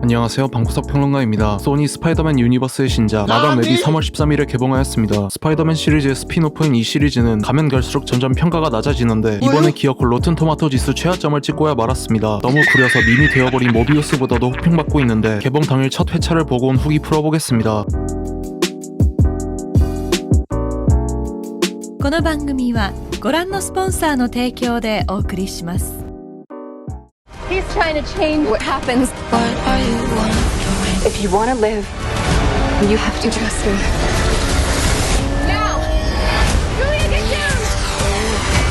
안녕하세요, 방구석 평론가입니다. 소니 스파이더맨 유니버스의 신작 마담 웹이 3월 13일에 개봉하였습니다. 스파이더맨 시리즈의 스피노프인 이 시리즈는 가면 갈수록 점점 평가가 낮아지는데 이번에 기어코 로튼 토마토 지수 최하점을 찍고야 말았습니다. 너무 구려서 밈이 되어버린 모비우스보다도 호평받고 있는데 개봉 당일 첫 회차를 보고 온 후기 풀어보겠습니다. この番組はご覧のスポンサーの提供でお送りします。 He's trying to change what happens. What are you wondering? If you want to live, you have to trust him. Now! Julia, get down!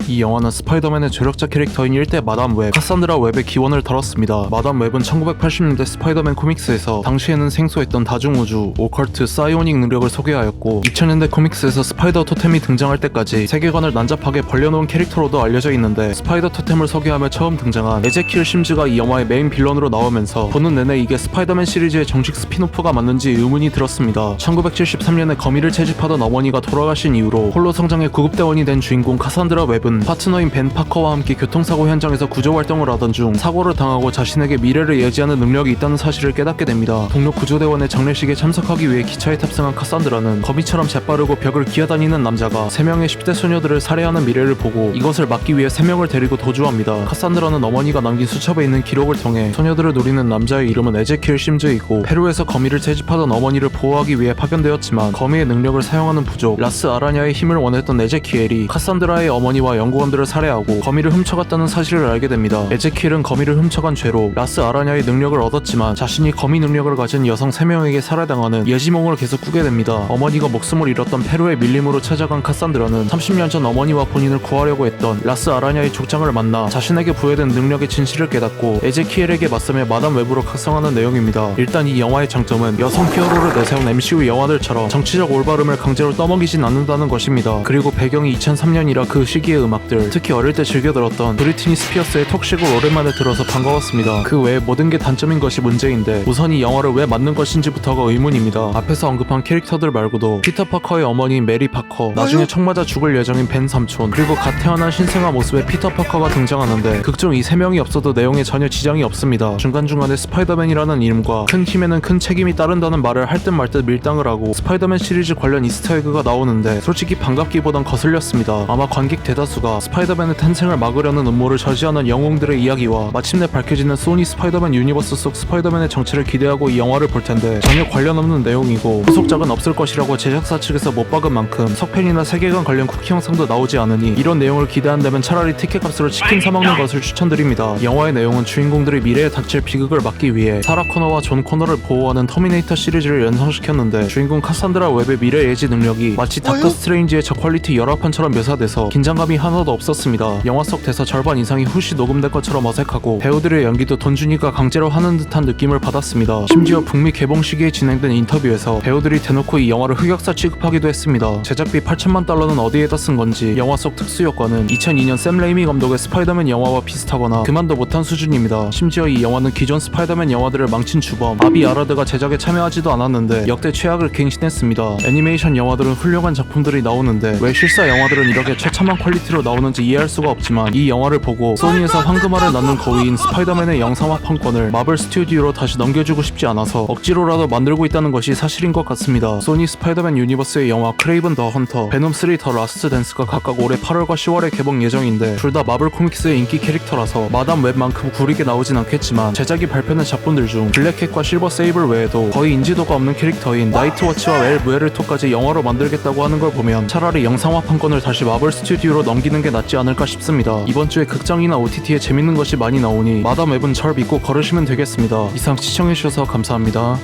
이 영화는 스파이더맨의 조력자 캐릭터인 1대 마담 웹, 카산드라 웹의 기원을 다뤘습니다. 마담 웹은 1980년대 스파이더맨 코믹스에서 당시에는 생소했던 다중우주, 오컬트, 사이오닉 능력을 소개하였고 2000년대 코믹스에서 스파이더 토템이 등장할 때까지 세계관을 난잡하게 벌려놓은 캐릭터로도 알려져 있는데 스파이더 토템을 소개하며 처음 등장한 에제키엘 심즈가 이 영화의 메인 빌런으로 나오면서 보는 내내 이게 스파이더맨 시리즈의 정식 스피노프가 맞는지 의문이 들었습니다. 1973년에 거미를 채집하던 어머니가 돌아가신 이후로 홀로 성장해 구급대원이 된 주인공 카산드라 웹은 파트너인 벤 파커와 함께 교통사고 현장에서 구조활동을 하던 중 사고를 당하고 자신에게 미래를 예지하는 능력이 있다는 사실을 깨닫게 됩니다. 동료 구조대원의 장례식에 참석하기 위해 기차에 탑승한 카산드라는 거미처럼 재빠르고 벽을 기어다니는 남자가 3명의 10대 소녀들을 살해하는 미래를 보고 이것을 막기 위해 3명을 데리고 도주합니다. 카산드라는 어머니가 남긴 수첩에 있는 기록을 통해 소녀들을 노리는 남자의 이름은 에제키엘 심즈이고 페루에서 거미를 채집하던 어머니를 보호하기 위해 파견되었지만 거미의 능력을 사용하는 부족 라스 아라냐의 힘을 원했던 에제키엘이 카산드라의 어머니와 연구원들을 살해하고 거미를 훔쳐갔다는 사실을 알게 됩니다. 에제키엘은 거미를 훔쳐간 죄로 라스 아라냐의 능력을 얻었지만 자신이 거미 능력을 가진 여성 3명에게 살해당하는 예지몽을 계속 꾸게 됩니다. 어머니가 목숨을 잃었던 페루의 밀림으로 찾아간 카산드라는 30년 전 어머니와 본인을 구하려고 했던 라스 아라냐의 족장을 만나 자신에게 부여된 능력의 진실을 깨닫고 에제키엘에게 맞서며 마담 웹으로 각성하는 내용입니다. 일단 이 영화의 장점은 여성 히어로를 내세운 MCU 영화들처럼 정치적 올바름을 강제로 떠먹이진 않는다는 것입니다. 그리고 배경이 2003년이라 그 시기의 음악들, 특히 어릴 때 즐겨 들었던 브리트니 스피어스의 톡식을 오랜만에 들어서 반가웠습니다. 그 외에 모든 게 단점인 것이 문제인데 우선 이 영화를 왜 만든 것인지부터가 의문입니다. 앞에서 언급한 캐릭터들 말고도 피터 파커의 어머니인 메리 파커, 나중에 총 맞아 죽을 예정인 벤 삼촌, 그리고 갓 태어난 신생아 모습의 피터 파커가 등장하는데 극중 이 3명이 없어도 내용에 전혀 지장이 없습니다. 중간중간에 스파이더맨이라는 이름과 큰 힘에는 큰 책임이 따른다는 말을 할 듯 말 듯 밀당을 하고 스파이더맨 시리즈 관련 이스터에그가 나오는데 솔직히 반갑기보단 거슬렸습니다. 아마 관객 대다수가 스파이더맨의 탄생을 막으려는 음모를 저지하는 영웅들의 이야기와 마침내 밝혀지는 소니 스파이더맨 유니버스 속 스파이더맨의 정체를 기대하고 이 영화를 볼 텐데 전혀 관련 없는 내용이고 후속작은 없을 것이라고 제작사 측에서 못 박은 만큼 석편이나 세계관 관련 쿠키 영상도 나오지 않으니 이런 내용을 기대한다면 차라리 티켓값으로 치킨 사 먹는 것을 추천드립니다. 영화의 내용은 주인공들이 미래에 닥칠 비극을 막기 위해 사라 코너와 존 코너를 보호하는 터미네이터 시리즈를 연상시켰는데 주인공 카산드라 웹의 미래 예지 능력이 마치 닥터 스트레인지의 저퀄리티 열화판처럼 묘사돼서 긴장감이 하나도 없었습니다. 영화 속 대사 절반 이상이 후시 녹음된 것처럼 어색하고 배우들의 연기도 돈 주니까 강제로 하는 듯한 느낌을 받았습니다. 심지어 북미 개봉 시기에 진행된 인터뷰에서 배우들이 대놓고 이 영화를 흑역사 취급하기도 했습니다. 제작비 8천만 달러는 어디에다 쓴 건지 영화 속 특수효과는 2002년 샘 레이미 감독의 스파이더맨 영화와 비슷하거나 그만도 못한 수준입니다. 심지어 이 영화는 기존 스파이더맨 영화들을 망친 주범 아비 아라드가 제작에 참여하지도 않았는데 역대 최악을 갱신했습니다. 애니메이션 영화들은 훌륭한 작품들이 나오는데 왜 실사 영화들은 이렇게 처참한 퀄리티로 나오는지 이해할 수가 없지만 이 영화를 보고 소니에서 황금알을 낳는 거위인 스파이더맨의 영상화 판권을 마블 스튜디오로 다시 넘겨주고 싶지 않아서 억지로라도 만들고 있다는 것이 사실인 것 같습니다. 소니 스파이더맨 유니버스의 영화 크레이븐 더 헌터, 베놈 3 더 라스트 댄스가 각각 올해 8월과 10월에 개봉 예정인데 둘 다 마블 코믹스의 인기 캐릭터라서 마담 웹만큼 구리게 나오진 않겠지만 제작이 발표된 작품들 중 블랙캣과 실버 세이블 외에도 거의 인지도가 없는 캐릭터인 나이트워치와 엘 무에르토까지 영화로 만들겠다고 하는 걸 보면 차라리 영상화 판권을 다시 마블 스튜디오로 넘기는 게 낫지 않을까 싶습니다. 이번 주에 극장이나 OTT에 재밌는 것이 많이 나오니 마담 웹은 절 믿고 걸으시면 되겠습니다. 이상 시청해주셔서 감사합니다.